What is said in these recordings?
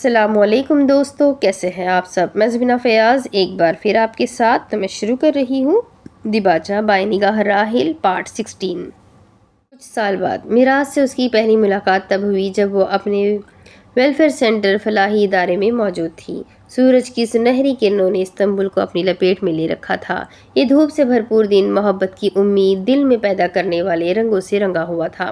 السلام علیکم دوستو، کیسے ہیں آپ سب؟ میں زبینہ فیاض ایک بار پھر آپ کے ساتھ تو میں شروع کر رہی ہوں دی باچا بائے نگاہ راحل پارٹ 16۔ کچھ سال بعد میراث سے اس کی پہلی ملاقات تب ہوئی جب وہ اپنے ویلفیئر سینٹر فلاحی ادارے میں موجود تھی۔ سورج کی سنہری کرنوں نے استنبول کو اپنی لپیٹ میں لے رکھا تھا۔ یہ دھوپ سے بھرپور دن محبت کی امید دل میں پیدا کرنے والے رنگوں سے رنگا ہوا تھا۔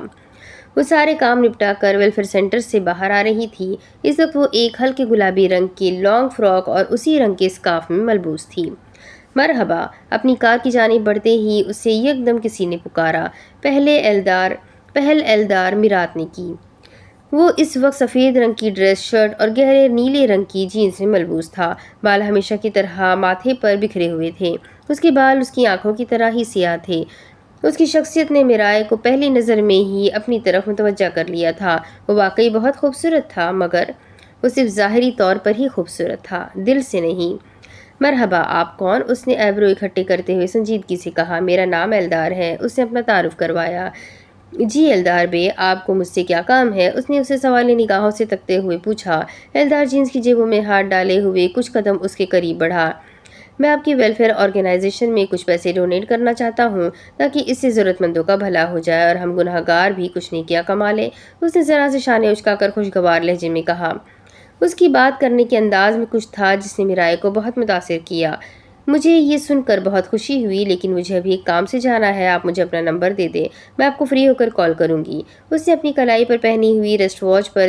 وہ سارے کام نپٹا کر ویلفیئر سینٹر سے باہر آ رہی تھی۔ اس وقت وہ ایک ہلکے گلابی رنگ کی لانگ فراک اور اسی رنگ کے اسکارف میں ملبوس تھی۔ مرحبا، اپنی کار کی جانب بڑھتے ہی اسے یکدم کسی نے پکارا۔ پہل ایلدار میرات نے کی۔ وہ اس وقت سفید رنگ کی ڈریس شرٹ اور گہرے نیلے رنگ کی جینس میں ملبوس تھا۔ بال ہمیشہ کی طرح ماتھے پر بکھرے ہوئے تھے۔ اس کے بال اس کی آنکھوں کی طرح ہی سیاہ تھے۔ اس کی شخصیت نے میرائے کو پہلی نظر میں ہی اپنی طرف متوجہ کر لیا تھا۔ وہ واقعی بہت خوبصورت تھا، مگر وہ صرف ظاہری طور پر ہی خوبصورت تھا، دل سے نہیں۔ مرحبا، آپ کون؟ اس نے ایبرو اکٹھے کرتے ہوئے سنجیدگی سے کہا۔ میرا نام ایلدار ہے، اس نے اپنا تعارف کروایا۔ جی ایلدار بے، آپ کو مجھ سے کیا کام ہے؟ اس نے اسے سوالی نگاہوں سے تکتے ہوئے پوچھا۔ ایلدار جینس کی جیبوں میں ہاتھ ڈالے ہوئے کچھ قدم اس کے قریب بڑھا۔ میں آپ کی ویلفیئر آرگنائزیشن میں کچھ پیسے ڈونیٹ کرنا چاہتا ہوں تاکہ اس سے ضرورت مندوں کا بھلا ہو جائے اور ہم گناہ گار بھی کچھ نیکیاں کما لیں، اس نے ذرا سے شانے اچکا کر خوشگوار لہجے میں کہا۔ اس کی بات کرنے کے انداز میں کچھ تھا جس نے میرائے کو بہت متاثر کیا۔ مجھے یہ سن کر بہت خوشی ہوئی، لیکن مجھے ابھی ایک کام سے جانا ہے۔ آپ مجھے اپنا نمبر دے دیں، میں آپ کو فری ہو کر کال کروں گی۔ اس نے اپنی کلائی پر پہنی ہوئی ریسٹ واچ پر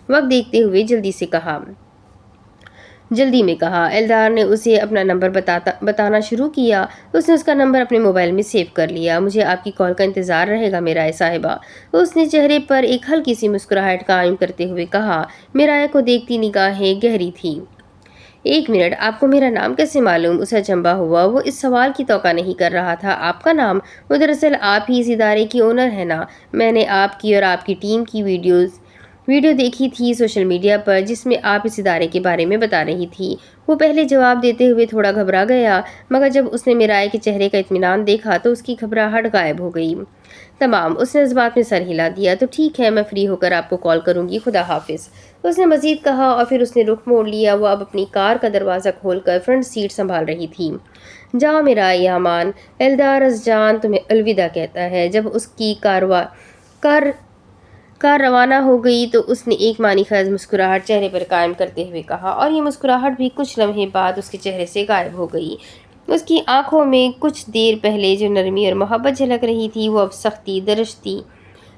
وقت دیکھتے ہوئے جلدی میں کہا۔ ایلدار نے اسے اپنا نمبر بتانا شروع کیا۔ اس نے اس کا نمبر اپنے موبائل میں سیو کر لیا۔ مجھے آپ کی کال کا انتظار رہے گا میرائے صاحبہ، اس نے چہرے پر ایک ہلکی سی مسکراہٹ قائم کرتے ہوئے کہا۔ میرائے کو دیکھتی نگاہیں گہری تھیں۔ ایک منٹ، آپ کو میرا نام کیسے معلوم؟ اسے اچنبھا ہوا۔ وہ اس سوال کی توقع نہیں کر رہا تھا۔ آپ کا نام؟ وہ دراصل آپ ہی اس ادارے کی اونر ہے نا؟ میں نے آپ کی اور آپ کی ٹیم کی ویڈیو دیکھی تھی سوشل میڈیا پر، جس میں آپ اس ادارے کے بارے میں بتا رہی تھی۔ وہ پہلے جواب دیتے ہوئے تھوڑا گھبرا گیا، مگر جب اس نے میرائے کے چہرے کا اطمینان دیکھا تو اس کی گھبراہٹ غائب ہو گئی۔ تمام، اس نے اس بات میں سر ہلا دیا۔ تو ٹھیک ہے، میں فری ہو کر آپ کو کال کروں گی، خدا حافظ، اس نے مزید کہا اور پھر اس نے رخ موڑ لیا۔ وہ اب اپنی کار کا دروازہ کھول کر فرنٹ سیٹ سنبھال رہی تھی۔ جاؤ میرائے یامان، ایلدار ازجان تمہیں الوداع کہتا ہے۔ جب اس کی کار روانہ ہو گئی تو اس نے ایک معنی خیز مسکراہٹ چہرے پر قائم کرتے ہوئے کہا، اور یہ مسکراہٹ بھی کچھ لمحے بعد اس کے چہرے سے غائب ہو گئی۔ اس کی آنکھوں میں کچھ دیر پہلے جو نرمی اور محبت جھلک رہی تھی، وہ اب سختی، درشتی،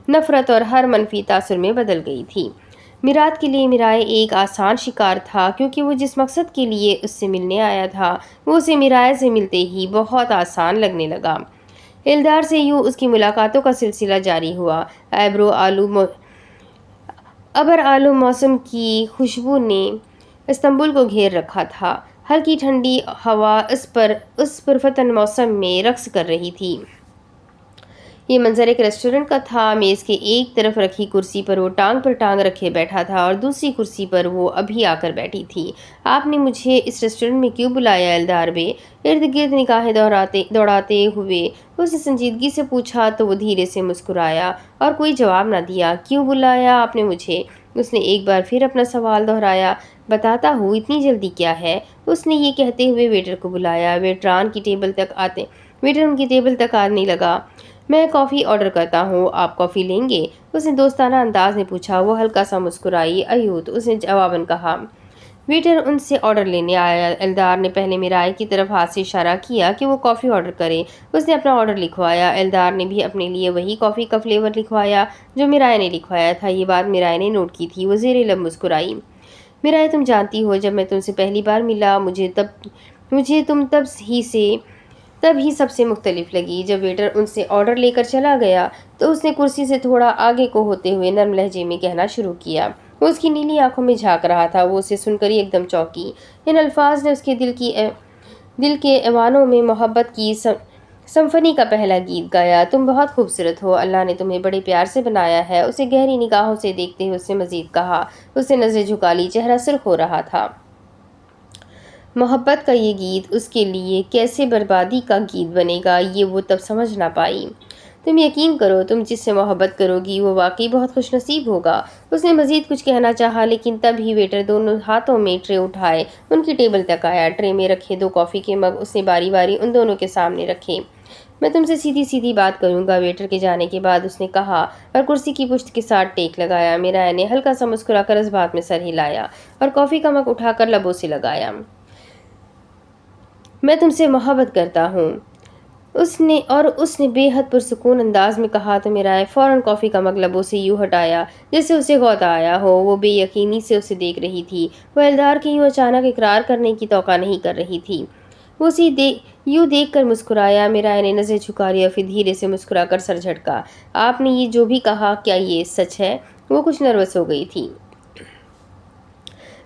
نفرت اور ہر منفی تاثر میں بدل گئی تھی۔ میرات کے لیے میرائے ایک آسان شکار تھا، کیونکہ وہ جس مقصد کے لیے اس سے ملنے آیا تھا وہ اسے میرائے سے ملتے ہی بہت آسان لگنے لگا۔ ایلدار سے یوں اس کی ملاقاتوں کا سلسلہ جاری ہوا۔ ابر آلو موسم کی خوشبو نے استنبول کو گھیر رکھا تھا۔ ہلکی ٹھنڈی ہوا اس پرفتن موسم میں رقص کر رہی تھی۔ یہ منظر ایک ریسٹورنٹ کا تھا۔ میز کے ایک طرف رکھی کرسی پر وہ ٹانگ پر ٹانگ رکھے بیٹھا تھا اور دوسری کرسی پر وہ ابھی آ کر بیٹھی تھی۔ آپ نے مجھے اس ریسٹورنٹ میں کیوں بلایا ایلدار بے؟ ارد گرد نگاہیں دوڑاتے ہوئے اس نے سنجیدگی سے پوچھا تو وہ دھیرے سے مسکرایا اور کوئی جواب نہ دیا۔ کیوں بلایا آپ نے مجھے؟ اس نے ایک بار پھر اپنا سوال دہرایا۔ بتاتا ہوں، اتنی جلدی کیا ہے؟ اس نے یہ کہتے ہوئے ویٹر کو بلایا۔ ویٹر ان کی ٹیبل تک آنے لگا۔ میں کافی آرڈر کرتا ہوں، آپ کافی لیں گے؟ اس نے دوستانہ انداز میں پوچھا۔ وہ ہلکا سا مسکرائی۔ ایوت، اس نے جواباً کہا۔ ویٹر ان سے آرڈر لینے آیا۔ ایلدار نے پہلے میرائے کی طرف ہاتھ سے اشارہ کیا کہ وہ کافی آرڈر کرے۔ اس نے اپنا آرڈر لکھوایا۔ ایلدار نے بھی اپنے لیے وہی کافی کا فلیور لکھوایا جو میرائے نے لکھوایا تھا۔ یہ بات میرائے نے نوٹ کی تھی۔ وہ زیر لب مسکرائی۔ میرائے، تم جانتی ہو، جب میں تم سے پہلی بار ملا مجھے تم تب ہی سب سے مختلف لگی۔ جب ویٹر ان سے آرڈر لے کر چلا گیا تو اس نے کرسی سے تھوڑا آگے کو ہوتے ہوئے نرم لہجے میں کہنا شروع کیا۔ وہ اس کی نیلی آنکھوں میں جھانک رہا تھا۔ وہ اسے سن کر ایک دم چونکی۔ ان الفاظ نے اس کے دل کے ایوانوں میں محبت کی سمفنی کا پہلا گیت گایا۔ تم بہت خوبصورت ہو، اللہ نے تمہیں بڑے پیار سے بنایا ہے، اسے گہری نگاہوں سے دیکھتے ہوئے اس نے مزید کہا۔ اس نے نظریں جھکا لی، چہرہ سرخ ہو رہا تھا۔ محبت کا یہ گیت اس کے لیے کیسے بربادی کا گیت بنے گا، یہ وہ تب سمجھ نہ پائی۔ تم یقین کرو تم جس سے محبت کرو گی وہ واقعی بہت خوش نصیب ہوگا۔ اس نے مزید کچھ کہنا چاہا لیکن تب ہی ویٹر دونوں ہاتھوں میں ٹرے اٹھائے ان کی ٹیبل تک آیا۔ ٹرے میں رکھے 2 کافی کے مگ اس نے باری باری ان دونوں کے سامنے رکھے۔ میں تم سے سیدھی سیدھی بات کروں گا، ویٹر کے جانے کے بعد اس نے کہا اور کرسی کی پشت کے ساتھ ٹیک لگایا۔ میرا نے ہلکا سا مسکرا کر اس بات میں سر ہلایا اور کافی کا مگ اٹھا کر لبوں سے لگایا۔ میں تم سے محبت کرتا ہوں، اس نے بے حد پرسکون انداز میں کہا تو میرا فوراً کافی کا مگ لبوں سے یوں ہٹایا جیسے اسے غوطہ آیا ہو۔ وہ بے یقینی سے اسے دیکھ رہی تھی۔ وہ ایلدار کے یوں اچانک اقرار کرنے کی توقع نہیں کر رہی تھی۔ وہ اسے یوں دیکھ کر مسکرایا۔ میرا نے نظر جھکا لیا پھر دھیرے سے مسکرا کر سر جھٹکا۔ آپ نے یہ جو بھی کہا کیا یہ سچ ہے؟ وہ کچھ نروس ہو گئی تھی۔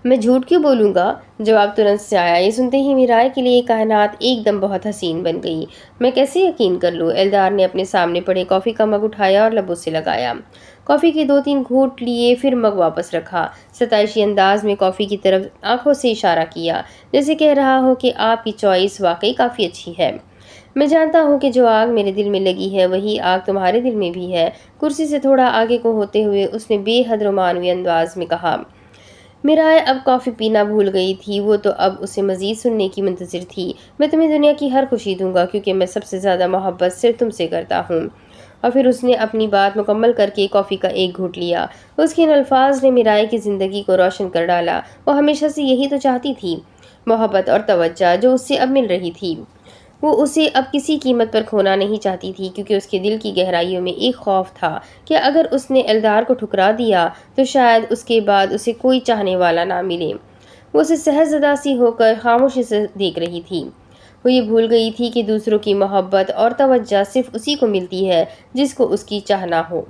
میں جھوٹ کیوں بولوں گا؟ جواب ترنت سے آیا۔ یہ سنتے ہی میرا کے لیے کائنات ایک دم بہت حسین بن گئی۔ میں کیسے یقین کر لوں؟ ایلدار نے اپنے سامنے پڑے کافی کا مگ اٹھایا اور لبوں سے لگایا۔ کافی کے 2-3 گھونٹ لیے پھر مگ واپس رکھا۔ ستائشی انداز میں کافی کی طرف آنکھوں سے اشارہ کیا جیسے کہہ رہا ہو کہ آپ کی چوائس واقعی کافی اچھی ہے۔ میں جانتا ہوں کہ جو آگ میرے دل میں لگی ہے وہی آگ تمہارے دل میں بھی ہے۔ کرسی سے تھوڑا آگے کو ہوتے ہوئے اس نے بے حد رومانوی انداز میں کہا۔ میرا اب کافی پینا بھول گئی تھی۔ وہ تو اب اسے مزید سننے کی منتظر تھی۔ میں تمہیں دنیا کی ہر خوشی دوں گا کیونکہ میں سب سے زیادہ محبت صرف تم سے کرتا ہوں۔ اور پھر اس نے اپنی بات مکمل کر کے کافی کا ایک گھونٹ لیا۔ اس کے ان الفاظ نے میرائے کی زندگی کو روشن کر ڈالا۔ وہ ہمیشہ سے یہی تو چاہتی تھی، محبت اور توجہ جو اس سے اب مل رہی تھی۔ وہ اسے اب کسی قیمت پر کھونا نہیں چاہتی تھی کیونکہ اس کے دل کی گہرائیوں میں ایک خوف تھا کہ اگر اس نے ایلدار کو ٹھکرا دیا تو شاید اس کے بعد اسے کوئی چاہنے والا نہ ملے۔ وہ اسے سہج زدہ سی ہو کر خاموشی سے دیکھ رہی تھی۔ وہ یہ بھول گئی تھی کہ دوسروں کی محبت اور توجہ صرف اسی کو ملتی ہے جس کو اس کی چاہنا ہو۔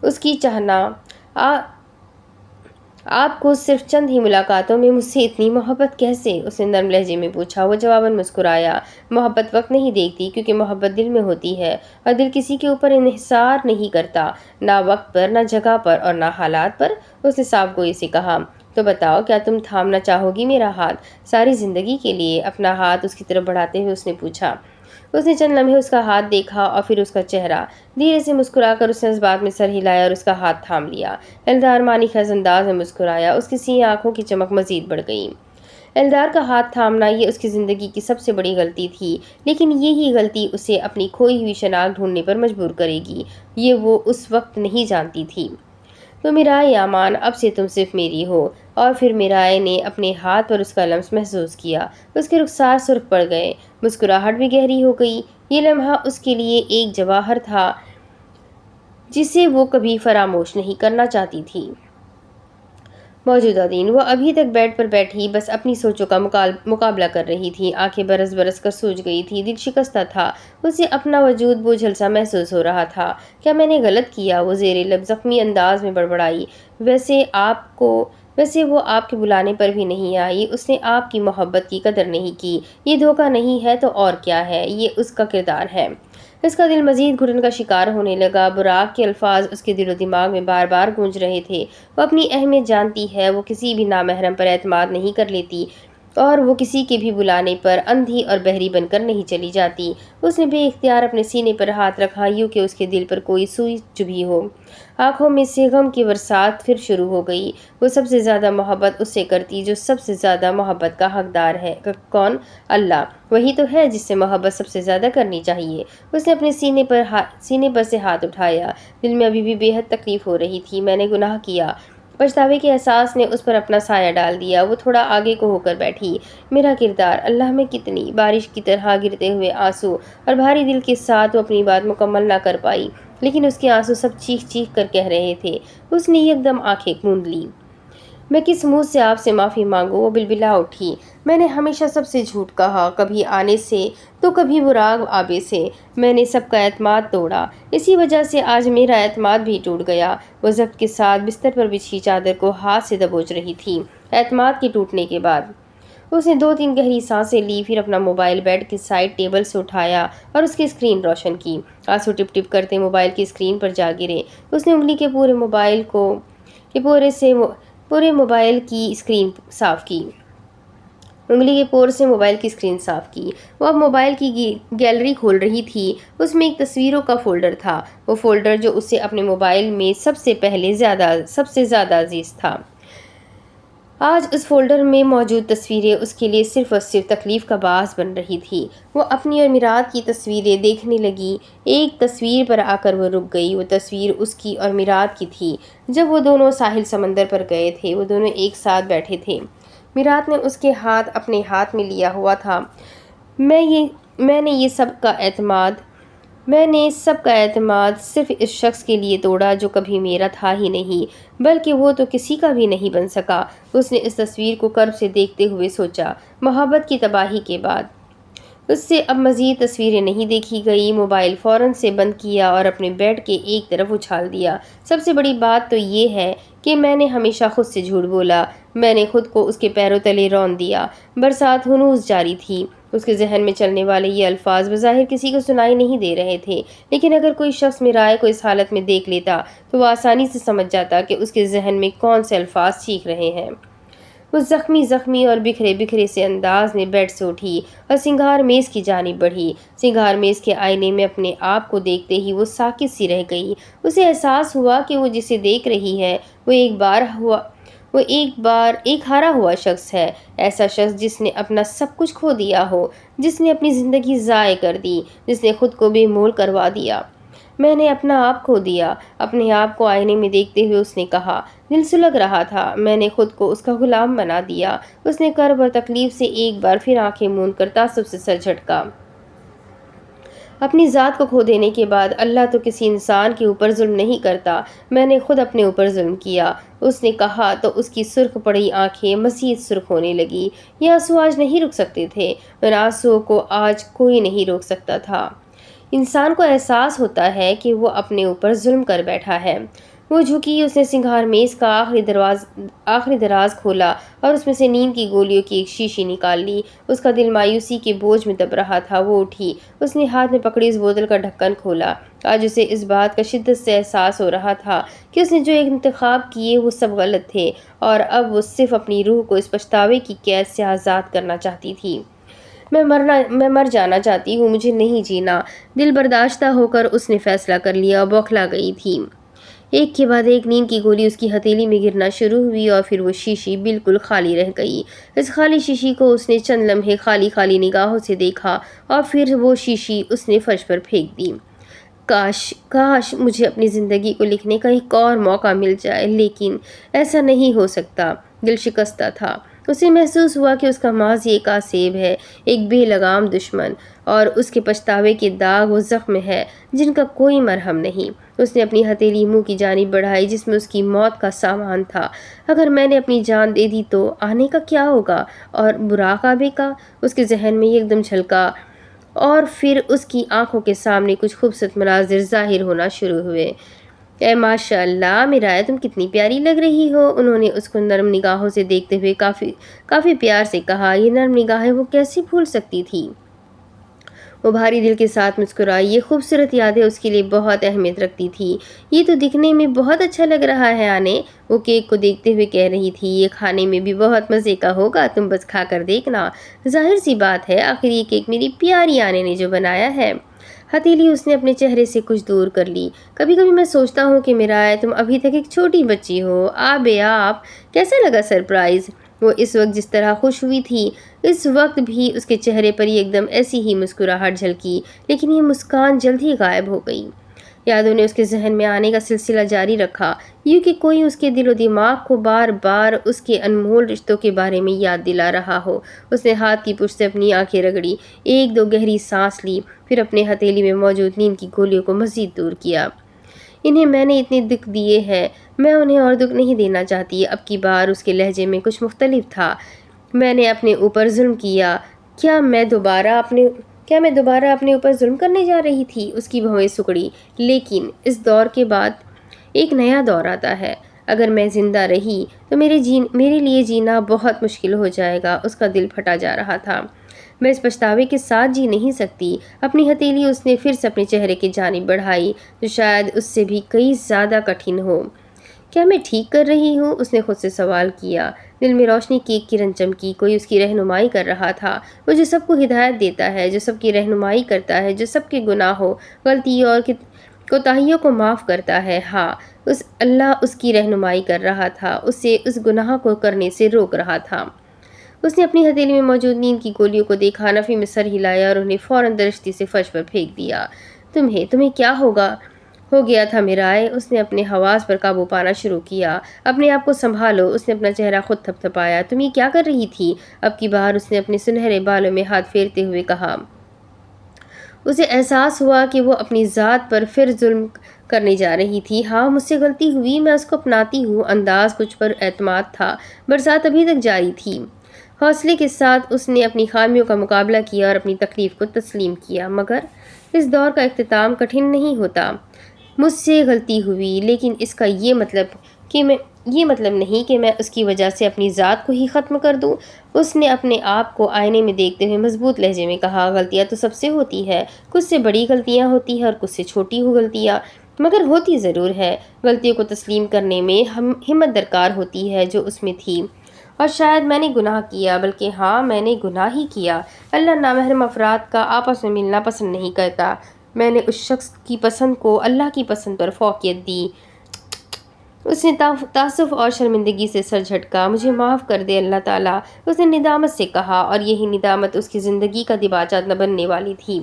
اس کی چاہنا آپ کو صرف چند ہی ملاقاتوں میں مجھ سے اتنی محبت کیسے؟ اس نے نرم لہجے میں پوچھا۔ وہ جواباً مسکرایا۔ محبت وقت نہیں دیکھتی کیونکہ محبت دل میں ہوتی ہے اور دل کسی کے اوپر انحصار نہیں کرتا، نہ وقت پر، نہ جگہ پر اور نہ حالات پر۔ اس نے صاف گوئی سے کہا۔ تو بتاؤ کیا تم تھامنا چاہو گی میرا ہاتھ ساری زندگی کے لیے؟ اپنا ہاتھ اس کی طرف بڑھاتے ہوئے اس نے پوچھا۔ اس نے چند لمحے اس کا ہاتھ دیکھا اور پھر اس کا چہرہ۔ دھیرے سے مسکرا کر اس نے اس بات میں سر ہلایا اور اس کا ہاتھ تھام لیا۔ ایلدار معنی خیز انداز میں مسکرایا۔ اس کی سیاہ آنکھوں کی چمک مزید بڑھ گئی۔ ایلدار کا ہاتھ تھامنا یہ اس کی زندگی کی سب سے بڑی غلطی تھی، لیکن یہی غلطی اسے اپنی کھوئی ہوئی شناخت ڈھونڈنے پر مجبور کرے گی۔ یہ وہ اس وقت نہیں جانتی تھی۔ تو میرائے امان اب سے تم صرف میری ہو۔ اور پھر میرائے نے اپنے ہاتھ پر اس کا لمس محسوس کیا۔ اس کے رخسار سرخ پڑ گئے، مسکراہٹ بھی گہری ہو گئی۔ یہ لمحہ اس کے لیے ایک جواہر تھا جسے وہ کبھی فراموش نہیں کرنا چاہتی تھی۔ موجودہ دن وہ ابھی تک بیڈ پر بیٹھی بس اپنی سوچوں کا مقابلہ کر رہی تھی۔ آنکھیں برس برس کر سوج گئی تھی، دل شکستہ تھا، اسے اپنا وجود بوجھل سا محسوس ہو رہا تھا۔ کیا میں نے غلط کیا؟ وہ زیر لب زخمی انداز میں بڑبڑائی۔ ویسے وہ آپ کے بلانے پر بھی نہیں آئی، اس نے آپ کی محبت کی قدر نہیں کی۔ یہ دھوکہ نہیں ہے تو اور کیا ہے؟ یہ اس کا کردار ہے۔ اس کا دل مزید گھٹن کا شکار ہونے لگا۔ براق کے الفاظ اس کے دل و دماغ میں بار بار گونج رہے تھے۔ وہ اپنی اہمیت جانتی ہے، وہ کسی بھی نامحرم پر اعتماد نہیں کر لیتی اور وہ کسی کے بھی بلانے پر اندھی اور بہری بن کر نہیں چلی جاتی۔ اس نے بے اختیار اپنے سینے پر ہاتھ رکھا یوں کہ اس کے دل پر کوئی سوئی چبھی ہو۔ آنکھوں میں سے غم کی برسات پھر شروع ہو گئی۔ وہ سب سے زیادہ محبت اس سے کرتی جو سب سے زیادہ محبت کا حقدار ہے۔ کون؟ اللہ۔ وہی تو ہے جس سے محبت سب سے زیادہ کرنی چاہیے۔ اس نے اپنے سینے پر سے ہاتھ اٹھایا۔ دل میں ابھی بھی بے حد تکلیف ہو رہی تھی۔ میں نے گناہ کیا۔ پچھتاوے کے احساس نے اس پر اپنا سایہ ڈال دیا۔ وہ تھوڑا آگے کو ہو کر بیٹھی۔ میرا کردار اللہ میں کتنی بارش کی طرح گرتے ہوئے آنسو اور بھاری دل کے ساتھ وہ اپنی بات مکمل نہ کر پائی، لیکن اس کے آنسو سب چیخ چیخ کر کہہ رہے تھے۔ اس نے یک دم آنکھیں موند لی۔ میں کس منہ سے آپ سے معافی مانگوں؟ وہ بلبلا اٹھی۔ میں نے ہمیشہ سب سے جھوٹ کہا، کبھی آنے سے تو کبھی براق آبے سے۔ میں نے سب کا اعتماد توڑا، اسی وجہ سے آج میرا اعتماد بھی ٹوٹ گیا۔ وہ ضبط کے ساتھ بستر پر بچھی چادر کو ہاتھ سے دبوچ رہی تھی۔ اعتماد کے ٹوٹنے کے بعد اس نے 2-3 گہری سانسیں لی، پھر اپنا موبائل بیڈ کے سائڈ ٹیبل سے اٹھایا اور اس کی اسکرین روشن کی۔ آنسو ٹپ ٹپ کرتے موبائل کی اسکرین پر جا گرے۔ اس نے انگلی کے پورے موبائل کی اسکرین صاف کی۔ انگلی کے پور سے موبائل کی اسکرین صاف کی۔ وہ اب موبائل کی گیلری کھول رہی تھی۔ اس میں ایک تصویروں کا فولڈر تھا، وہ فولڈر جو اسے اپنے موبائل میں سب سے زیادہ عزیز تھا۔ آج اس فولڈر میں موجود تصویریں اس کے لیے صرف اور صرف تکلیف کا باعث بن رہی تھی۔ وہ اپنی اور میرات کی تصویریں دیکھنے لگی۔ ایک تصویر پر آ کر وہ رک گئی۔ وہ تصویر اس کی اور میرات کی تھی جب وہ دونوں ساحل سمندر پر گئے تھے۔ وہ دونوں ایک ساتھ بیٹھے تھے۔ میرات نے اس کے ہاتھ اپنے ہاتھ میں لیا ہوا تھا۔ میں نے سب کا اعتماد صرف اس شخص کے لیے توڑا جو کبھی میرا تھا ہی نہیں، بلکہ وہ تو کسی کا بھی نہیں بن سکا۔ اس نے اس تصویر کو کرب سے دیکھتے ہوئے سوچا، محبت کی تباہی کے بعد اس سے اب مزید تصویریں نہیں دیکھی گئی۔ موبائل فوراً سے بند کیا اور اپنے بیڈ کے ایک طرف اچھال دیا۔ سب سے بڑی بات تو یہ ہے کہ میں نے ہمیشہ خود سے جھوٹ بولا۔ میں نے خود کو اس کے پیروں تلے رون دیا۔ برسات ہنوز جاری تھی۔ اس کے ذہن میں چلنے والے یہ الفاظ بظاہر کسی کو سنائی نہیں دے رہے تھے، لیکن اگر کوئی شخص میرائے کو اس حالت میں دیکھ لیتا تو وہ آسانی سے سمجھ جاتا کہ اس کے ذہن میں کون سے الفاظ چیخ رہے ہیں۔ وہ زخمی اور بکھرے سے انداز میں بیڈ سے اٹھی اور سنگھار میز کی جانب بڑھی۔ سنگھار میز کے آئینے میں اپنے آپ کو دیکھتے ہی وہ ساکت سی رہ گئی۔ اسے احساس ہوا کہ وہ جسے دیکھ رہی ہے وہ ایک ہارا ہوا شخص ہے، ایسا شخص جس نے اپنا سب کچھ کھو دیا ہو، جس نے اپنی زندگی ضائع کر دی، جس نے خود کو بے مول کروا دیا۔ میں نے اپنا آپ کھو دیا، اپنے آپ کو آئینے میں دیکھتے ہوئے اس نے کہا۔ دل سلگ رہا تھا۔ میں نے خود کو اس کا غلام بنا دیا۔ اس نے کرب اور تکلیف سے ایک بار پھر آنکھیں موند کر تعصب سے سر جھٹکا۔ اپنی ذات کو کھو دینے کے بعد اللہ تو کسی انسان کے اوپر ظلم نہیں کرتا، میں نے خود اپنے اوپر ظلم کیا، اس نے کہا تو اس کی سرخ پڑی آنکھیں مزید سرخ ہونے لگی۔ یہ آنسو آج نہیں رک سکتے تھے، ان آنسوؤں کو آج کوئی نہیں روک سکتا تھا۔ انسان کو احساس ہوتا ہے کہ وہ اپنے اوپر ظلم کر بیٹھا ہے۔ وہ جھکی، اس نے سنگھار میز کا آخری دراز کھولا اور اس میں سے نیند کی گولیوں کی ایک شیشی نکال لی۔ اس کا دل مایوسی کے بوجھ میں دب رہا تھا۔ وہ اٹھی، اس نے ہاتھ میں پکڑی اس بوتل کا ڈھکن کھولا۔ آج اسے اس بات کا شدت سے احساس ہو رہا تھا کہ اس نے جو انتخاب کیے وہ سب غلط تھے، اور اب وہ صرف اپنی روح کو اس پچھتاوے کی قید سے آزاد کرنا چاہتی تھی۔ میں مر جانا چاہتی ہوں، مجھے نہیں جینا۔ دل برداشتہ ہو کر اس نے فیصلہ کر لیا اور بوکھلا گئی تھی۔ ایک کے بعد ایک نیند کی گولی اس کی ہتھیلی میں گرنا شروع ہوئی اور پھر وہ شیشی بالکل خالی رہ گئی۔ اس خالی شیشی کو اس نے چند لمحے خالی نگاہوں سے دیکھا اور پھر وہ شیشی اس نے فرش پر پھینک دی۔ کاش مجھے اپنی زندگی کو لکھنے کا ایک اور موقع مل جائے، لیکن ایسا نہیں ہو سکتا۔ دل شکستہ تھا۔ اسے محسوس ہوا کہ اس کا ماضی ایک آسیب ہے، ایک بے لگام دشمن، اور اس کے پچھتاوے کے داغ وہ زخم ہے جن کا کوئی مرہم نہیں۔ اس نے اپنی ہتھیلی منہ کی جانب بڑھائی جس میں اس کی موت کا سامان تھا۔ اگر میں نے اپنی جان دے دی تو آنے کا کیا ہوگا، اور براق آبے کا؟ اس کے ذہن میں ایک دم چھلکا اور پھر اس کی آنکھوں کے سامنے کچھ خوبصورت مناظر ظاہر ہونا شروع ہوئے۔ اے ماشاء اللہ میرائے، تم کتنی پیاری لگ رہی ہو، انہوں نے اس کو نرم نگاہوں سے دیکھتے ہوئے کافی پیار سے کہا۔ یہ نرم نگاہیں وہ کیسے بھول سکتی تھی؟ وہ بھاری دل کے ساتھ مسکرائی۔ یہ خوبصورت یادیں اس کے لیے بہت اہمیت رکھتی تھی۔ یہ تو دکھنے میں بہت اچھا لگ رہا ہے آنے، وہ کیک کو دیکھتے ہوئے کہہ رہی تھی۔ یہ کھانے میں بھی بہت مزے کا ہوگا، تم بس کھا کر دیکھنا۔ ظاہر سی بات ہے، آخر یہ کیک میری پیاری آنے نے جو بنایا ہے۔ ہتھیلی اس نے اپنے چہرے سے کچھ دور کر لی۔ کبھی کبھی میں سوچتا ہوں کہ میرائے، تم ابھی تک ایک چھوٹی بچی ہو۔ آپ کیسا لگا سرپرائز؟ وہ اس وقت جس طرح خوش ہوئی تھی، اس وقت بھی اس کے چہرے پر ایک دم ایسی ہی مسکراہٹ جھلکی، لیکن یہ مسکان جلد ہی غائب ہو گئی۔ یادوں نے اس کے ذہن میں آنے کا سلسلہ جاری رکھا، یوں کہ کوئی اس کے دل و دماغ کو بار بار اس کے انمول رشتوں کے بارے میں یاد دلا رہا ہو۔ اس نے ہاتھ کی پشت سے اپنی آنکھیں رگڑی، ایک دو گہری سانس لی، پھر اپنے ہتھیلی میں موجود نیند کی گولیوں کو مزید دور کیا۔ انہیں میں نے اتنے دکھ دیے ہیں، میں انہیں اور دکھ نہیں دینا چاہتی۔ اب کی بار اس کے لہجے میں کچھ مختلف تھا۔ میں نے اپنے اوپر ظلم کیا، کیا میں دوبارہ اپنے اوپر ظلم کرنے جا رہی تھی؟ اس کی بھویں سکڑی۔ لیکن اس دور کے بعد ایک نیا دور آتا ہے، اگر میں زندہ رہی تو میرے لیے جینا بہت مشکل ہو جائے گا۔ اس کا دل پھٹا جا رہا تھا۔ میں اس پچھتاوے کے ساتھ جی نہیں سکتی۔ اپنی ہتھیلی اس نے پھر سے اپنے چہرے کی جانب بڑھائی، جو شاید اس سے بھی کئی زیادہ کٹھن ہو۔ کیا میں ٹھیک کر رہی ہوں؟ اس نے خود سے سوال کیا۔ دل میں روشنی کی ایک کرن چمکی، کوئی اس کی رہنمائی کر رہا تھا، وہ جو سب کو ہدایت دیتا ہے، جو سب کی رہنمائی کرتا ہے، جو سب کے گناہوں، غلطیوں اور کوتاہیوں کو معاف کرتا ہے۔ ہاں، اللہ اس کی رہنمائی کر رہا تھا، اسے اس گناہ کو کرنے سے روک رہا تھا۔ اس نے اپنی ہتھیلی میں موجود نیند کی گولیوں کو دیکھا، نفی میں سر ہلایا اور انہیں فوراً درشتی سے فرش پر پھینک دیا۔ تمہیں کیا ہو گیا تھا میرائے؟ اس نے اپنے حواس پر قابو پانا شروع کیا۔ اپنے آپ کو سنبھالو، اس نے اپنا چہرہ خود تھپ تھپایا۔ تم یہ کیا کر رہی تھی؟ اب کی بار اس نے اپنے سنہرے بالوں میں ہاتھ پھیرتے ہوئے کہا۔ اسے احساس ہوا کہ وہ اپنی ذات پر پھر ظلم کرنے جا رہی تھی۔ ہاں، مجھ سے غلطی ہوئی، میں اس کو اپناتی ہوں۔ انداز کچھ پر اعتماد تھا۔ برسات ابھی تک جاری تھی۔ حوصلے کے ساتھ اس نے اپنی خامیوں کا مقابلہ کیا اور اپنی تکلیف کو تسلیم کیا۔ مگر اس دور کا اختتام کٹھن نہیں ہوتا۔ مجھ سے غلطی ہوئی، لیکن اس کا یہ مطلب نہیں کہ میں اس کی وجہ سے اپنی ذات کو ہی ختم کر دوں۔ اس نے اپنے آپ کو آئینے میں دیکھتے ہوئے مضبوط لہجے میں کہا، غلطیاں تو سب سے ہوتی ہے، کچھ سے بڑی غلطیاں ہوتی ہیں اور کچھ سے چھوٹی غلطیاں، مگر ہوتی ضرور ہے۔ غلطیوں کو تسلیم کرنے میں ہمت درکار ہوتی ہے جو اس میں تھی۔ اور شاید میں نے گناہ کیا، بلکہ ہاں، میں نے گناہ ہی کیا۔ اللہ نامحرم افراد کا آپس میں ملنا پسند نہیں کرتا۔ میں نے اس شخص کی پسند کو اللہ کی پسند پر فوقیت دی۔ اس نے تاسف اور شرمندگی سے سر جھٹکا۔ مجھے معاف کر دے اللہ تعالیٰ، اس نے ندامت سے کہا، اور یہی ندامت اس کی زندگی کا دیباچہ بننے والی تھی۔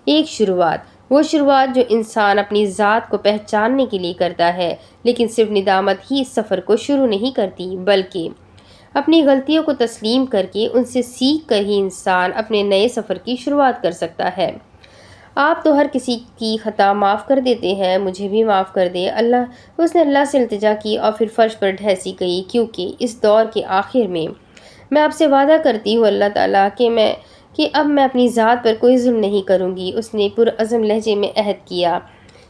ایک شروعات، وہ شروعات جو انسان اپنی ذات کو پہچاننے کے لیے کرتا ہے، لیکن صرف ندامت ہی اس سفر کو شروع نہیں کرتی، بلکہ اپنی غلطیوں کو تسلیم کر کے ان سے سیکھ کر ہی انسان اپنے نئے سفر کی شروعات کر سکتا ہے۔ آپ تو ہر کسی کی خطا معاف کر دیتے ہیں، مجھے بھی معاف کر دے اللہ۔ اس نے اللہ سے التجا کی اور پھر فرش پر ڈھیسی گئی، کیونکہ اس دور کے آخر میں آپ سے وعدہ کرتی ہوں اللہ تعالیٰ کہ اب میں اپنی ذات پر کوئی ظلم نہیں کروں گی۔ اس نے پرعزم لہجے میں عہد کیا۔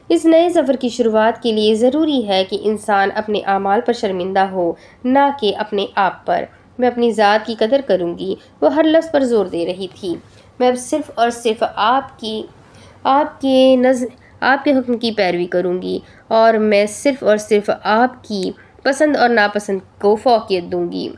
اس نئے سفر کی شروعات کے لیے ضروری ہے کہ انسان اپنے اعمال پر شرمندہ ہو، نہ کہ اپنے آپ پر۔ میں اپنی ذات کی قدر کروں گی، وہ ہر لفظ پر زور دے رہی تھی۔ میں اب صرف اور صرف آپ کے حکم کی پیروی کروں گی، اور میں صرف اور صرف آپ کی پسند اور ناپسند کو فوقیت دوں گی۔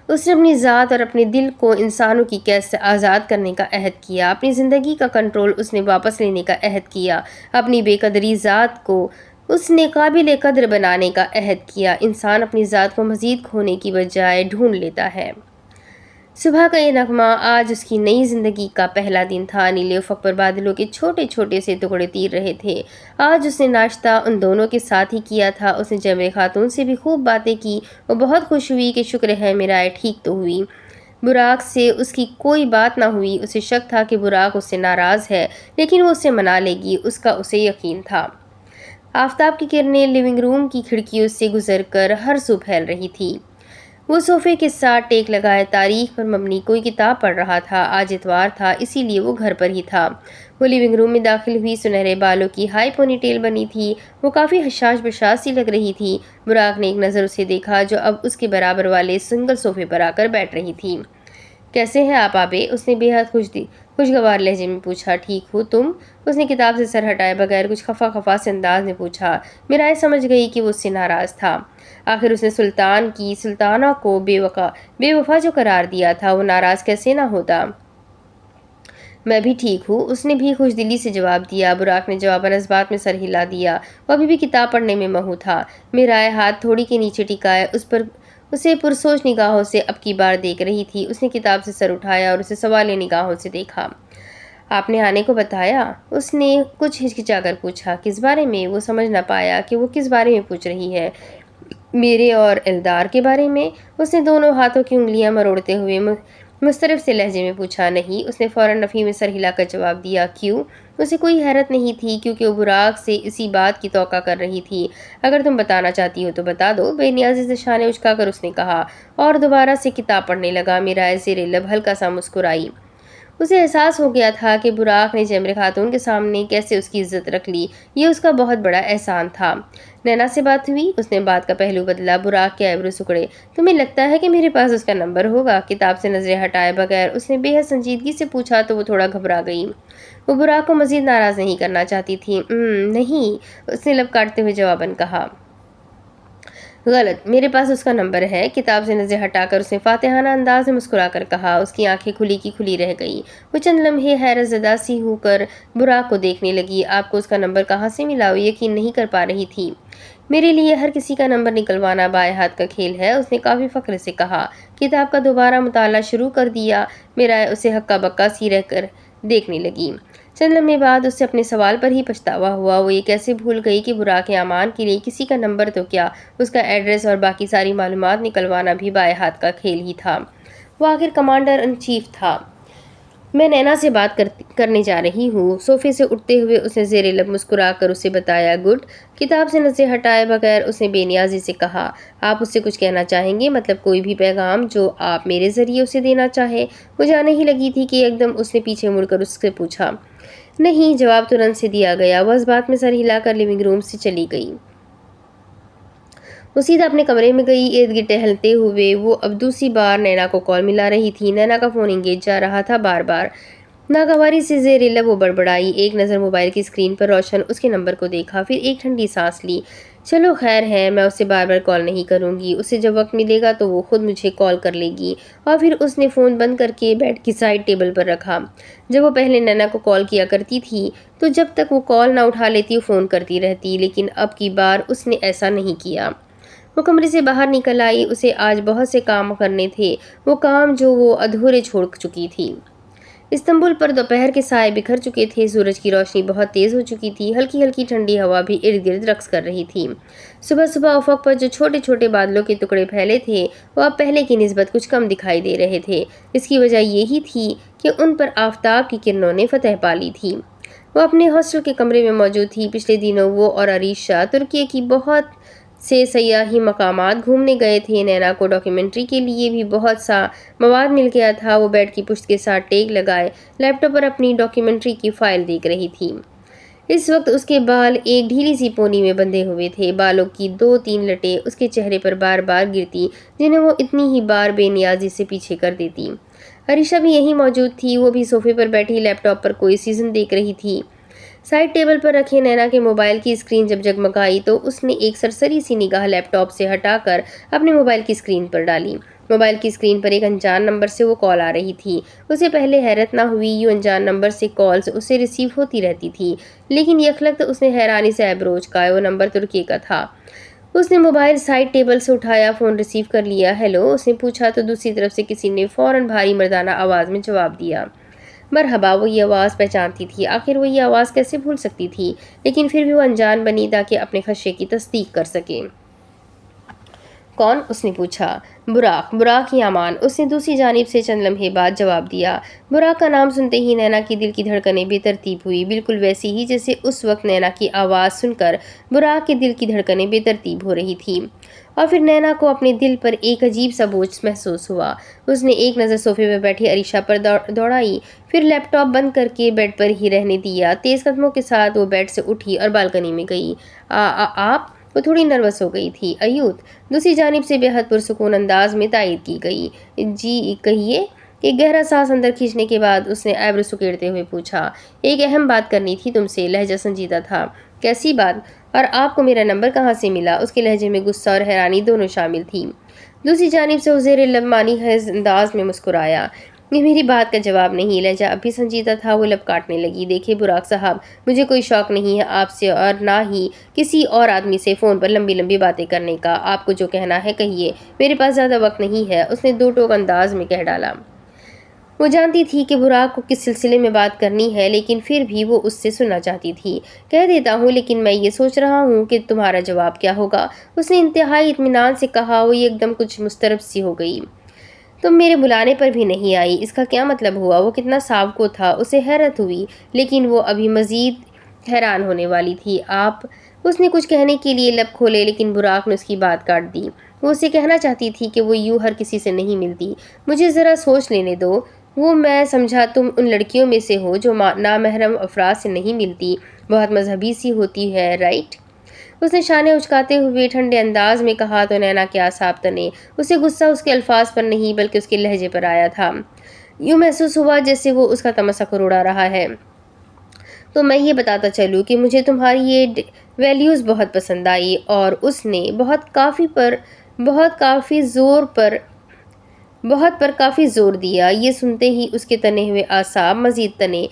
اس نے اپنی ذات اور اپنے دل کو انسانوں کی قید سے آزاد کرنے کا عہد کیا۔ اپنی زندگی کا کنٹرول اس نے واپس لینے کا عہد کیا۔ اپنی بے قدری ذات کو اس نے قابل قدر بنانے کا عہد کیا۔ انسان اپنی ذات کو مزید کھونے کی بجائے ڈھونڈ لیتا ہے۔ صبح کا یہ نغمہ آج اس کی نئی زندگی کا پہلا دن تھا۔ نیلے افق پر بادلوں کے چھوٹے چھوٹے سے ٹکڑے تیر رہے تھے۔ آج اس نے ناشتہ ان دونوں کے ساتھ ہی کیا تھا۔ اس نے جمع خاتون سے بھی خوب باتیں کی۔ وہ بہت خوش ہوئی کہ شکر ہے میرائے ٹھیک تو ہوئی۔ براق سے اس کی کوئی بات نہ ہوئی۔ اسے شک تھا کہ براق اس سے ناراض ہے، لیکن وہ اسے منا لے گی، اس کا اسے یقین تھا۔ آفتاب کی کرنیں لیونگ روم کی کھڑکیوں سے گزر کر ہر سو پھیل رہی تھی۔ وہ صوفے کے ساتھ ٹیک لگائے تاریخ پر مبنی کوئی کتاب پڑھ رہا تھا۔ آج اتوار تھا، اسی لیے وہ گھر پر ہی تھا۔ وہ لیونگ روم میں داخل ہوئی۔ سنہرے بالوں کی ہائی پونی ٹیل بنی تھی۔ وہ کافی حشاش بشاش سی لگ رہی تھی۔ براق نے ایک نظر اسے دیکھا جو اب اس کے برابر والے سنگل صوفے پر آ کر بیٹھ رہی تھی۔ کیسے ہیں آپ آبے؟ اس نے بے حد خوشگوار لہجے میں پوچھا۔ ٹھیک ہوں، تم؟ اس نے کتاب سے سر ہٹائے بغیر کچھ خفا خفا سے انداز میں پوچھا۔ میرائے سمجھ گئی کہ وہ اس سے ناراض تھا۔ آخر اس نے سلطانہ کو بے وفا جو قرار دیا تھا، وہ ناراض کیسے نہ ہوتا۔ میں بھی ٹھیک ہوں، اس نے بھی خوش دلی سے جواب دیا۔ براق نے جواباً اس بات میں سر ہلا دیا۔ وہ ابھی بھی کتاب پڑھنے میں مہو تھا۔ میرائے ہاتھ تھوڑی کے نیچے ٹکائے اسے پرسوچ نگاہوں سے اب کی بار دیکھ رہی تھی۔ اس نے کتاب سے سر اٹھایا اور اسے سوالیہ نگاہوں سے دیکھا۔ آپ نے آنے کو بتایا؟ اس نے کچھ ہچکچا کر پوچھا۔ کس بارے میں؟ وہ سمجھ نہ پایا کہ وہ کس بارے میں پوچھ رہی ہے۔ میرے اور ایلدار کے بارے میں؟ اس نے دونوں ہاتھوں کی انگلیاں مروڑتے ہوئے مسترب سے لہجے میں پوچھا۔ نہیں، اس نے فوراً نفی میں سر ہلا کر جواب دیا۔ کیوں؟ اسے کوئی حیرت نہیں تھی، کیونکہ وہ براق سے اسی بات کی توقع کر رہی تھی۔ اگر تم بتانا چاہتی ہو تو بتا دو، بے نیازی سے شانے اچکا کر اس نے کہا، اور دوبارہ سے کتاب پڑھنے لگا۔ میرائے زیر لب ہلکا سا مسکرائی۔ اسے احساس ہو گیا تھا کہ براق نے جمر خاتون کے سامنے کیسے اس کی عزت رکھ لی۔ یہ اس کا بہت بڑا احسان تھا۔ نینا سے بات ہوئی؟ اس نے بات کا پہلو بدلا۔ براق کے ایبرو سکڑے۔ تمہیں لگتا ہے کہ میرے پاس اس کا نمبر ہوگا؟ کتاب سے نظریں ہٹائے بغیر اس نے بے حد سنجیدگی سے پوچھا تو وہ تھوڑا گھبرا گئی۔ وہ براق کو مزید ناراض نہیں کرنا چاہتی تھی۔ نہیں، اس نے لب کاٹتے ہوئے جواباً کہا۔ غلط، میرے پاس اس کا نمبر ہے۔ کتاب سے نظر ہٹا کر اس نے فاتحانہ انداز میں مسکرا کر کہا۔ اس کی آنکھیں کھلی کی کھلی رہ گئی۔ وہ چند لمحے حیرت زدہ سی ہو کر براق کو دیکھنے لگی۔ آپ کو اس کا نمبر کہاں سے ملا؟ وہ یقین نہیں کر پا رہی تھی۔ میرے لیے ہر کسی کا نمبر نکلوانا بائیں ہاتھ کا کھیل ہے، اس نے کافی فخر سے کہا۔ کتاب کا دوبارہ مطالعہ شروع کر دیا۔ میرا اسے ہکا بکا سی رہ کر دیکھنے لگی۔ چند لمحے بعد اس سے اپنے سوال پر ہی پچھتاوا ہوا۔ وہ یہ کیسے بھول گئی کہ براق امان کے لیے کسی کا نمبر تو کیا، اس کا ایڈریس اور باقی ساری معلومات نکلوانا بھی بائیں ہاتھ کا کھیل ہی تھا۔ وہ آخر کمانڈر ان چیف تھا۔ میں نینا سے بات کرنے جا رہی ہوں۔ صوفے سے اٹھتے ہوئے اس نے زیر لب مسکرا کر اسے بتایا۔ گڈ۔ کتاب سے نظریں ہٹائے بغیر اس نے بے نیازی سے کہا۔ آپ اس سے کچھ کہنا چاہیں گے؟ مطلب کوئی بھی پیغام جو آپ میرے ذریعے اسے دینا چاہے؟ وہ جانے ہی لگی تھی کہ ایک دم اس نے پیچھے مڑ کر اس سے پوچھا۔ نہیں، جواب ترنت سے دیا گیا۔ وہ اس بات میں سر ہلا کر لیونگ روم سے چلی گئی۔ وہ سیدھا اپنے کمرے میں گئی۔ ارد گرد ٹہلتے ہوئے وہ اب دوسری بار نینا کو کال ملا رہی تھی۔ نینا کا فون انگیج جا رہا تھا بار بار۔ ناگواری سے زیر لب وہ بڑبڑائی۔ ایک نظر موبائل کی اسکرین پر روشن اس کے نمبر کو دیکھا، پھر ایک ٹھنڈی سانس لی۔ چلو خیر ہے، میں اسے بار بار کال نہیں کروں گی، اسے جب وقت ملے گا تو وہ خود مجھے کال کر لے گی۔ اور پھر اس نے فون بند کر کے بیڈ کی سائڈ ٹیبل پر رکھا۔ جب وہ پہلے نینا کو کال کیا کرتی تھی تو جب تک وہ کال نہ اٹھا لیتی وہ فون کرتی رہتی، لیکن اب کی بار اس نے ایسا نہیں کیا۔ وہ کمرے سے باہر نکل آئی۔ اسے آج بہت سے کام کرنے تھے، وہ کام جو وہ ادھورے چھوڑ چکی تھی۔ استنبول پر دوپہر کے سائے بکھر چکے تھے، سورج کی روشنی بہت تیز ہو چکی تھی، ہلکی ہلکی ٹھنڈی ہوا بھی ارد گرد رقص کر رہی تھی۔ صبح صبح افق پر جو چھوٹے چھوٹے بادلوں کے ٹکڑے پھیلے تھے وہ اب پہلے کی نسبت کچھ کم دکھائی دے رہے تھے۔ اس کی وجہ یہی تھی کہ ان پر آفتاب کی کرنوں نے فتح پا لی تھی۔ وہ اپنے ہاسٹل کے کمرے میں موجود تھی۔ پچھلے دنوں وہ اور عریشہ ترکی کی بہت سے سیاحی مقامات گھومنے گئے تھے۔ نینا کو ڈاکیومنٹری کے لیے بھی بہت سا مواد مل گیا تھا۔ وہ بیڈ کی پشت کے ساتھ ٹیک لگائے لیپ ٹاپ پر اپنی ڈاکیومنٹری کی فائل دیکھ رہی تھی۔ اس وقت اس کے بال ایک ڈھیلی سی پونی میں بندھے ہوئے تھے۔ بالوں کی 2-3 لٹیں اس کے چہرے پر بار بار گرتی، جنہیں وہ اتنی ہی بار بے نیازی سے پیچھے کر دیتی۔ عریشہ بھی یہیں موجود تھی۔ وہ بھی صوفے پر بیٹھی لیپ ٹاپ پر کوئی سیزن دیکھ رہی تھی۔ سائڈ ٹیبل پر رکھے نینا کے موبائل کی اسکرین جب جگمگائی تو اس نے ایک سرسری سی نگاہ لیپ ٹاپ سے ہٹا کر اپنے موبائل کی اسکرین پر ڈالی۔ موبائل کی اسکرین پر ایک انجان نمبر سے وہ کال آ رہی تھی۔ اسے پہلے حیرت نہ ہوئی، یوں انجان نمبر سے کالز اسے ریسیو ہوتی رہتی تھی، لیکن یکلخت اس نے حیرانی سے ایبرو اچکائے۔ وہ نمبر ترکی کا تھا۔ اس نے موبائل سائڈ ٹیبل سے اٹھایا، فون ریسیو کر لیا۔ ہیلو، اس نے پوچھا تو دوسری طرف سے کسی نے فوراً بھاری مردانہ آواز میں جواب دیا۔ مرحبا۔ وہ یہ آواز پہچانتی تھی، آخر وہ یہ آواز کیسے بھول سکتی تھی، لیکن پھر بھی وہ انجان بنی تاکہ اپنے خدشے کی تصدیق کر سکے۔ کون؟ اس نے پوچھا۔ براق امان، اس نے دوسری جانب سے چند لمحے بعد جواب دیا۔ براق کا نام سنتے ہی نینا کی دل کی دھڑکنیں بے ترتیب ہوئی، بالکل ویسی ہی جیسے اس وقت نینا کی آواز سن کر براق کے دل کی دھڑکنیں بے ترتیب ہو رہی تھیں۔ اور پھر نینا کو اپنے دل پر ایک عجیب سا بوجھ محسوس ہوا۔ اس نے ایک نظر صوفے پر بیٹھی عریشہ پر دوڑائی، پھر لیپ ٹاپ بند کر کے بیڈ پر ہی رہنے دیا۔ تیز قدموں کے ساتھ وہ بیڈ سے اٹھی اور بالکنی میں گئی۔ آپ؟ وہ تھوڑی نروس ہو گئی تھی۔ ایوت؟ دوسری جانب سے بے حد پرسکون انداز میں تائید کی گئی۔ جی کہیے۔ ایک گہرا سانس اندر کھینچنے کے بعد اس نے ایبرو سکیڑتے ہوئے پوچھا۔ ایک اہم بات کرنی تھی تم سے، لہجہ سنجیدہ تھا۔ کیسی بات؟ اور آپ کو میرا نمبر کہاں سے ملا؟ اس کے لہجے میں غصہ اور حیرانی دونوں شامل تھی۔ دوسری جانب سے وہ زیر لب معنی خیز انداز میں مسکرایا۔ یہ میری بات کا جواب نہیں۔ لہجہ اب بھی سنجیدہ تھا۔ وہ لب کاٹنے لگی۔ دیکھیں براق صاحب، مجھے کوئی شوق نہیں ہے آپ سے اور نہ ہی کسی اور آدمی سے فون پر لمبی لمبی باتیں کرنے کا۔ آپ کو جو کہنا ہے کہیے، میرے پاس زیادہ وقت نہیں ہے، اس نے دو ٹوک انداز میں کہہ ڈالا۔ وہ جانتی تھی کہ براق کو کس سلسلے میں بات کرنی ہے، لیکن پھر بھی وہ اس سے سننا چاہتی تھی۔ کہہ دیتا ہوں، لیکن میں یہ سوچ رہا ہوں کہ تمہارا جواب کیا ہوگا، اس نے انتہائی اطمینان سے کہا۔ وہ ایک دم کچھ مضطرب سی ہو گئی۔ تم میرے بلانے پر بھی نہیں آئی، اس کا کیا مطلب ہوا؟ وہ کتنا ساوکو تھا، اسے حیرت ہوئی، لیکن وہ ابھی مزید حیران ہونے والی تھی۔ آپ؟ اس نے کچھ کہنے کے لیے لب کھولے، لیکن براق نے اس کی بات کاٹ دی۔ وہ اسے کہنا چاہتی تھی کہ وہ یوں ہر کسی سے نہیں ملتی۔ مجھے ذرا سوچ لینے دو۔ وہ میں سمجھا تم ان لڑکیوں میں سے ہو جو نامحرم افراد سے نہیں ملتی، بہت مذہبی سی ہوتی ہے، رائٹ؟ اس نے شانے اچکاتے ہوئے ٹھنڈے انداز میں کہا تو نینا کے اعصاب تنے۔ اسے غصہ اس کے الفاظ پر نہیں بلکہ اس کے لہجے پر آیا تھا۔ یوں محسوس ہوا جیسے وہ اس کا تمسخر اڑا رہا ہے۔ تو میں یہ بتاتا چلوں کہ مجھے تمہاری یہ ویلیوز بہت پسند آئی، اور اس نے بہت پر کافی زور دیا۔ یہ سنتے ہی اس کے تنے ہوئے اعصاب مزید تنے،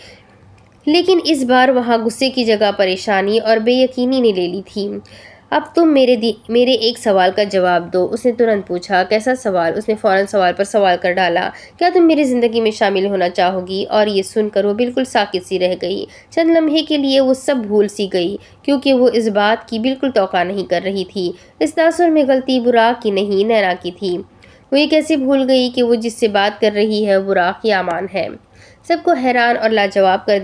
لیکن اس بار وہاں غصے کی جگہ پریشانی اور بے یقینی نے لے لی تھی۔ اب تم میرے ایک سوال کا جواب دو، اس نے ترنت پوچھا۔ کیسا سوال؟ اس نے فوراً سوال پر سوال کر ڈالا۔ کیا تم میری زندگی میں شامل ہونا چاہو گی؟ اور یہ سن کر وہ بالکل ساکت سی رہ گئی۔ چند لمحے کے لیے وہ سب بھول سی گئی، کیونکہ وہ اس بات کی بالکل توقع نہیں کر رہی تھی۔ اس تاثر میں غلطی براق کی نہیں، نینا کی تھی۔ وہ یہ کیسے بھول گئی کہ وہ جس سے بات کر رہی ہے براق یا امان ہے، سب کو حیران اور لاجواب کر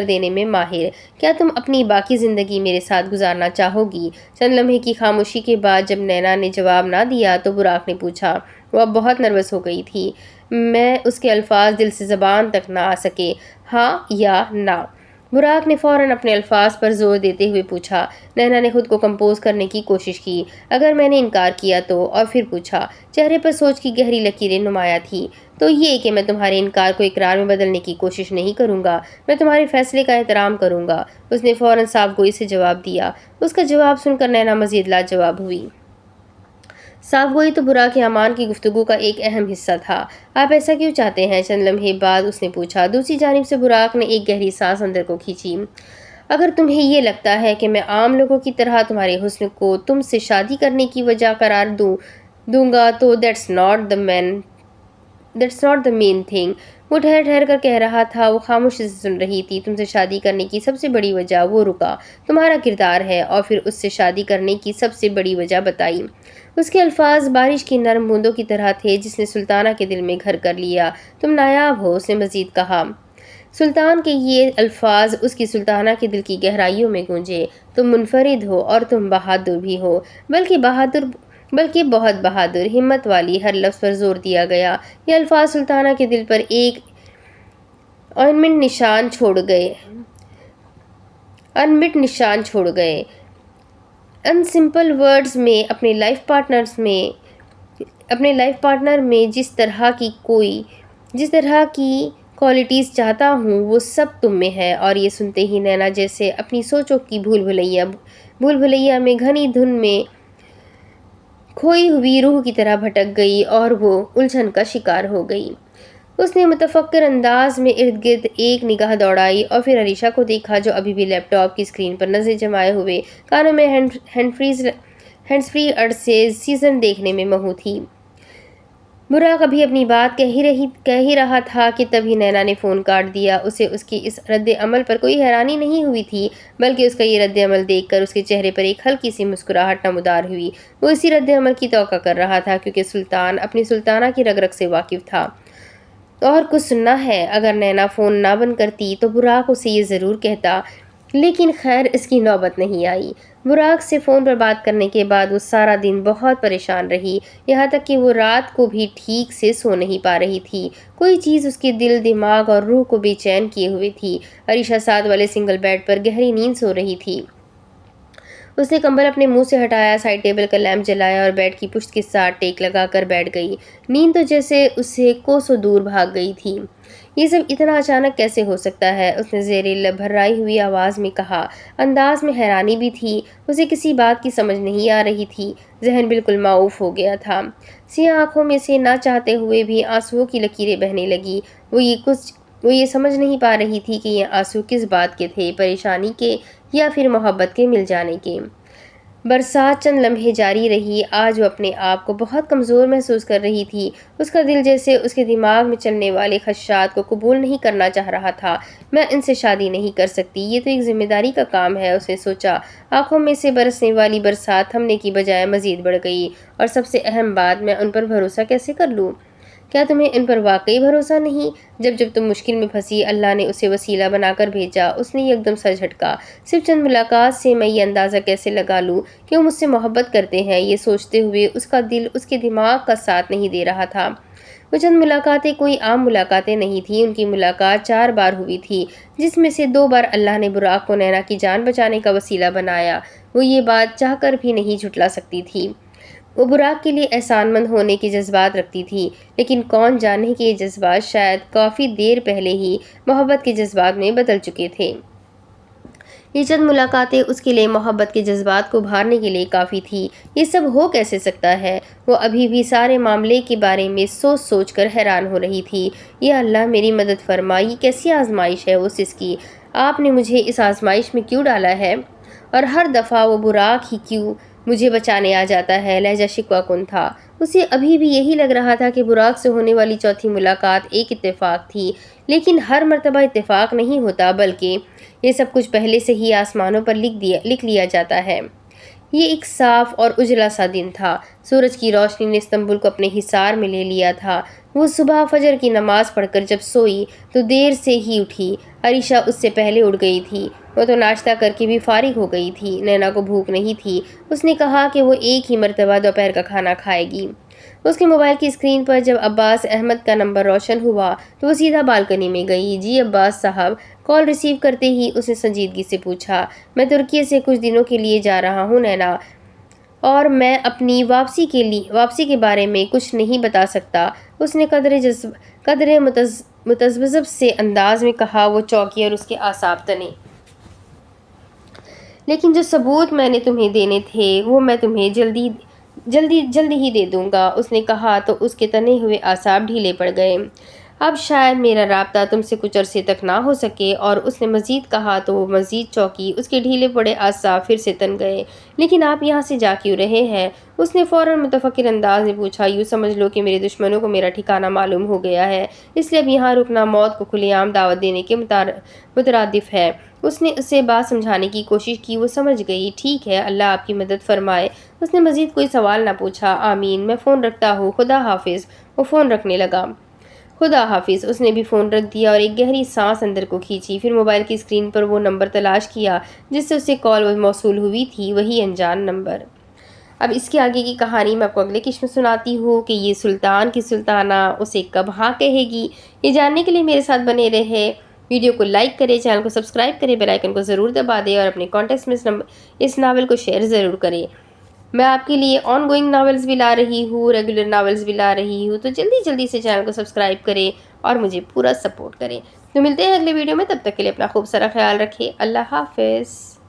دینے میں ماہر۔ کیا تم اپنی باقی زندگی میرے ساتھ گزارنا چاہو گی؟ چند لمحے کی خاموشی کے بعد جب نینا نے جواب نہ دیا تو براق نے پوچھا۔ وہ اب بہت نروس ہو گئی تھی۔ میں اس کے الفاظ دل سے زبان تک نہ آ سکے۔ ہاں یا نہ؟ براق نے فوراً اپنے الفاظ پر زور دیتے ہوئے پوچھا۔ نینا نے خود کو کمپوز کرنے کی کوشش کی۔ اگر میں نے انکار کیا تو؟ اور پھر پوچھا۔ چہرے پر سوچ کی گہری لکیریں نمایاں تھیں۔ تو یہ کہ میں تمہارے انکار کو اقرار میں بدلنے کی کوشش نہیں کروں گا، میں تمہارے فیصلے کا احترام کروں گا، اس نے فوراً صاف گوئی سے جواب دیا۔ اس کا جواب سن کر نینا مزید لاجواب ہوئی۔ صاف گوئی تو براق امان کی گفتگو کا ایک اہم حصہ تھا۔ آپ ایسا کیوں چاہتے ہیں؟ چند لمحے بعد اس نے پوچھا۔ دوسری جانب سے براق نے ایک گہری سانس اندر کو کھینچی۔ اگر تمہیں یہ لگتا ہے کہ میں عام لوگوں کی طرح تمہارے حسن کو تم سے شادی کرنے کی وجہ قرار دوں گا تو that's not the main thing. وہ ٹھہر ٹھہر کر کہہ رہا تھا، وہ خاموشی سے سن رہی تھی۔ تم سے شادی کرنے کی سب سے بڑی وجہ، وہ رکا، تمہارا کردار ہے، اور پھر اس سے شادی کرنے کی سب سے بڑی وجہ بتائی۔ اس کے الفاظ بارش کی نرم بوندوں کی طرح تھے جس نے سلطانہ کے دل میں گھر کر لیا۔ تم نایاب ہو، اس نے مزید کہا۔ سلطان کے یہ الفاظ اس کی سلطانہ کے دل کی گہرائیوں میں گونجے۔ تم منفرد ہو اور تم بہادر بھی ہو، بلکہ بہت بہادر، ہمت والی۔ ہر لفظ پر زور دیا گیا۔ یہ الفاظ سلطانہ کے دل پر ایک انمٹ نشان چھوڑ گئے۔ ان سمپل ورڈز میں اپنے لائف پارٹنر میں جس طرح کی کوالٹیز چاہتا ہوں وہ سب تم میں ہے۔ اور یہ سنتے ہی نینا جیسے اپنی سوچوں کی بھول بھلیا میں گھنی دھن میں کھوئی ہوئی روح کی طرح بھٹک گئی اور وہ الجھن کا شکار ہو گئی۔ اس نے متفکر انداز میں ارد گرد ایک نگاہ دوڑائی اور پھر عریشہ کو دیکھا جو ابھی بھی لیپ ٹاپ کی اسکرین پر نظریں جمائے ہوئے کانوں میں ہینڈز فری اڈ سے سیزن دیکھنے میں مہو تھی۔ براق ابھی اپنی بات کہہ ہی رہا تھا کہ تبھی نینا نے فون کاٹ دیا۔ اسے اس کی اس رد عمل پر کوئی حیرانی نہیں ہوئی تھی، بلکہ اس کا یہ رد عمل دیکھ کر اس کے چہرے پر ایک ہلکی سی مسکراہٹ نمودار ہوئی۔ وہ اسی رد عمل کی توقع کر رہا تھا کیونکہ سلطان اپنی سلطانہ کی رگ رگ سے واقف تھا۔ اور کچھ سننا ہے؟ اگر نینا فون نہ بند کرتی تو براق اسے یہ ضرور کہتا، لیکن خیر اس کی نوبت نہیں آئی۔ براق سے فون پر بات کرنے کے بعد وہ سارا دن بہت پریشان رہی، یہاں تک کہ وہ رات کو بھی ٹھیک سے سو نہیں پا رہی تھی۔ کوئی چیز اس کے دل، دماغ اور روح کو بے چین کیے ہوئے تھی۔ عریشہ ساتھ والے سنگل بیڈ پر گہری نیند سو رہی تھی۔ اس نے کمبل اپنے منہ سے ہٹایا، سائڈ ٹیبل کا لیمپ جلایا اور بیڈ کی پشت کے ساتھ ٹیک لگا کر بیٹھ گئی۔ نیند تو جیسے اسے کوسوں دور بھاگ گئی تھی۔ یہ سب اتنا اچانک کیسے ہو سکتا ہے؟ اس نے زیر لب بھررائی ہوئی آواز میں کہا۔ انداز میں حیرانی بھی تھی۔ اسے کسی بات کی سمجھ نہیں آ رہی تھی۔ ذہن بالکل معوف ہو گیا تھا۔ سیاہ آنکھوں میں سے نہ چاہتے ہوئے بھی آنسوؤں کی لکیریں بہنے لگی۔ وہ یہ سمجھ نہیں پا رہی تھی کہ یہ آنسو کس بات کے تھے، پریشانی کے یا پھر محبت کے مل جانے کے۔ برسات چند لمحے جاری رہی۔ آج وہ اپنے آپ کو بہت کمزور محسوس کر رہی تھی۔ اس کا دل جیسے اس کے دماغ میں چلنے والے خدشات کو قبول نہیں کرنا چاہ رہا تھا۔ میں ان سے شادی نہیں کر سکتی، یہ تو ایک ذمہ داری کا کام ہے، اس نے سوچا۔ آنکھوں میں سے برسنے والی برسات تھمنے کی بجائے مزید بڑھ گئی۔ اور سب سے اہم بات، میں ان پر بھروسہ کیسے کر لوں؟ کیا تمہیں ان پر واقعی بھروسہ نہیں؟ جب تم مشکل میں پھنسی اللہ نے اسے وسیلہ بنا کر بھیجا۔ اس نے یکدم سر جھٹکا۔ صرف چند ملاقات سے میں یہ اندازہ کیسے لگا لوں کہ وہ مجھ سے محبت کرتے ہیں؟ یہ سوچتے ہوئے اس کا دل اس کے دماغ کا ساتھ نہیں دے رہا تھا۔ وہ چند ملاقاتیں کوئی عام ملاقاتیں نہیں تھیں، ان کی ملاقات 4 بار ہوئی تھی، جس میں سے 2 بار اللہ نے براق کو نینا کی جان بچانے کا وسیلہ بنایا۔ وہ یہ بات چاہ کر بھی نہیں جھٹلا سکتی تھی۔ وہ براق کے لیے احسان مند ہونے کے جذبات رکھتی تھی، لیکن کون جانے کہ یہ جذبات شاید کافی دیر پہلے ہی محبت کے جذبات میں بدل چکے تھے۔ یہ چند ملاقاتیں اس کے لیے محبت کے جذبات کو ابھارنے کے لیے کافی تھی۔ یہ سب ہو کیسے سکتا ہے؟ وہ ابھی بھی سارے معاملے کے بارے میں سوچ سوچ کر حیران ہو رہی تھی۔ یا اللہ میری مدد فرما، یہ کیسی آزمائش ہے اس کی؟ آپ نے مجھے اس آزمائش میں کیوں ڈالا ہے؟ اور ہر دفعہ وہ براق ہی کیوں مجھے بچانے آ جاتا ہے؟ لہجہ شکوہ کن تھا۔ اسے ابھی بھی یہی لگ رہا تھا کہ براق سے ہونے والی چوتھی ملاقات ایک اتفاق تھی، لیکن ہر مرتبہ اتفاق نہیں ہوتا، بلکہ یہ سب کچھ پہلے سے ہی آسمانوں پر لکھ لیا جاتا ہے۔ یہ ایک صاف اور اجلا سا دن تھا۔ سورج کی روشنی نے استنبول کو اپنے حصار میں لے لیا تھا۔ وہ صبح فجر کی نماز پڑھ کر جب سوئی تو دیر سے ہی اٹھی۔ عریشہ اس سے پہلے اٹھ گئی تھی۔ وہ تو ناشتہ کر کے بھی فارغ ہو گئی تھی۔ نینا کو بھوک نہیں تھی۔ اس نے کہا کہ وہ ایک ہی مرتبہ دوپہر کا کھانا کھائے گی۔ اس کے موبائل کی اسکرین پر جب عباس احمد کا نمبر روشن ہوا تو وہ سیدھا بالکنی میں گئی۔ جی عباس صاحب، کال ریسیو کرتے ہی اس نے سنجیدگی سے پوچھا۔ میں ترکی سے کچھ دنوں کے لیے جا رہا ہوں نینا، اور میں اپنی واپسی کے بارے میں کچھ نہیں بتا سکتا، اس نے قدرے متذبذب سے انداز میں کہا۔ وہ چونکی اور اس کے اعصاب تنے۔ لیکن جو ثبوت میں نے تمہیں دینے تھے وہ میں تمہیں جلدی ہی دے دوں گا، اس نے کہا تو اس کے تنے ہوئے اعصاب ڈھیلے پڑ گئے۔ اب شاید میرا رابطہ تم سے کچھ عرصے تک نہ ہو سکے، اور اس نے مزید کہا تو وہ مزید چونکی۔ اس کے ڈھیلے پڑے اعصاب پھر سے تن گئے۔ لیکن آپ یہاں سے جا کیوں رہے ہیں؟ اس نے فوراً متفکر انداز میں پوچھا۔ یوں سمجھ لو کہ میرے دشمنوں کو میرا ٹھکانہ معلوم ہو گیا ہے، اس لیے اب یہاں رکنا موت کو کھلے عام دعوت دینے کے مترادف ہے۔ اس نے اسے بات سمجھانے کی کوشش کی۔ وہ سمجھ گئی۔ ٹھیک ہے، اللہ آپ کی مدد فرمائے۔ اس نے مزید کوئی سوال نہ پوچھا۔ آمین، میں فون رکھتا ہوں، خدا حافظ۔ وہ فون رکھنے لگا۔ خدا حافظ۔ اس نے بھی فون رکھ دیا اور ایک گہری سانس اندر کو کھینچی۔ پھر موبائل کی اسکرین پر وہ نمبر تلاش کیا جس سے اسے کال موصول ہوئی تھی، وہی انجان نمبر۔ اب اس کے آگے کی کہانی میں آپ کو اگلے قسط میں سناتی ہوں کہ یہ سلطان کی سلطانہ اسے کب ہاں کہے گی۔ یہ جاننے کے لیے میرے ساتھ بنے رہے۔ ویڈیو کو لائک کریں، چینل کو سبسکرائب کریں، بیل آئیکن کو ضرور دبا دیں اور اپنے کانٹیکٹس میں اس ناول کو شیئر ضرور کریں۔ میں آپ کے لیے آن گوئنگ ناولز بھی لا رہی ہوں، ریگولر ناولز بھی لا رہی ہوں، تو جلدی سے چینل کو سبسکرائب کریں اور مجھے پورا سپورٹ کریں۔ تو ملتے ہیں اگلے ویڈیو میں، تب تک کے لیے اپنا خوب سارا خیال رکھیں۔ اللہ حافظ۔